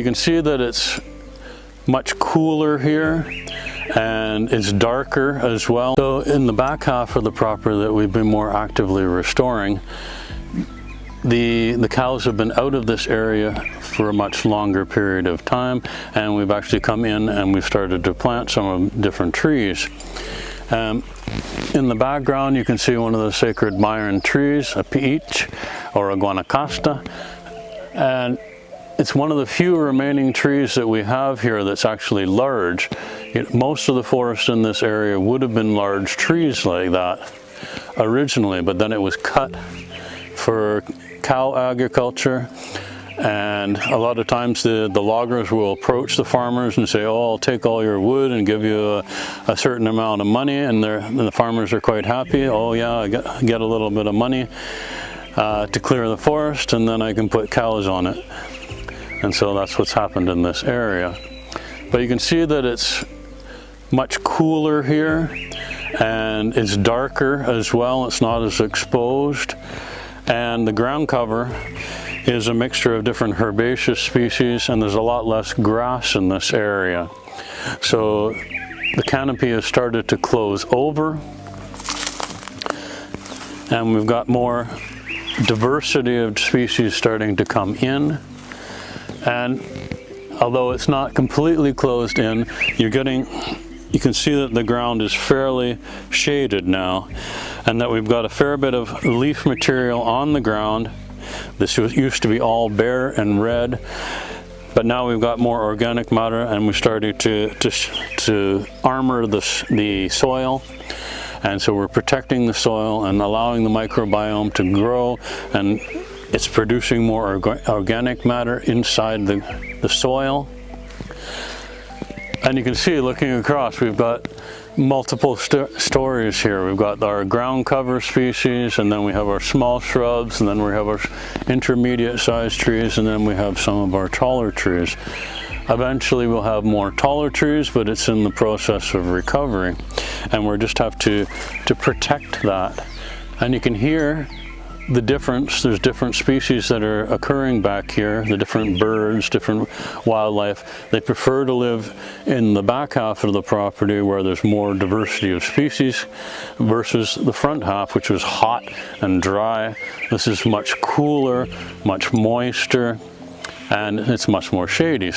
you can see that it's much cooler here and it's darker as well. So in the back half of the property that we've been more actively restoring, the cows have been out of this area for a much longer period of time, and we've actually come in and we've started to plant some different trees. In the background you can see one of the sacred Mayan trees, a peach or a guanacaste, and it's one of the few remaining trees that we have here that's actually large. Most of the forest in this area would have been large trees like that originally, but then it was cut for cow agriculture, and a lot of times the loggers will approach the farmers and say, oh, I'll take all your wood and give you a certain amount of money, and the farmers are quite happy. Oh yeah, I get a little bit of money to clear the forest, and then I can put cows on it. And so that's what's happened in this area. But you can see that it's much cooler here, and it's darker as well. It's not as exposed. And the ground cover is a mixture of different herbaceous species, and there's a lot less grass in this area. So the canopy has started to close over, and we've got more diversity of species starting to come in. And although it's not completely closed in, you can see that the ground is fairly shaded now, and that we've got a fair bit of leaf material on the ground. This used to be all bare and red, but now we've got more organic matter, and we're starting to armor the soil. And so we're protecting the soil and allowing the microbiome to grow, and it's producing more organic matter inside the soil. And you can see, looking across, we've got multiple stories here. We've got our ground cover species, and then we have our small shrubs, and then we have our intermediate sized trees, and then we have some of our taller trees. Eventually we'll have more taller trees, but it's in the process of recovery, and we just have to protect that. And you can hear the difference. There's different species that are occurring back here, the different birds, different wildlife. They prefer to live in the back half of the property where there's more diversity of species versus the front half, which was hot and dry. This is much cooler, much moister, and it's much more shady.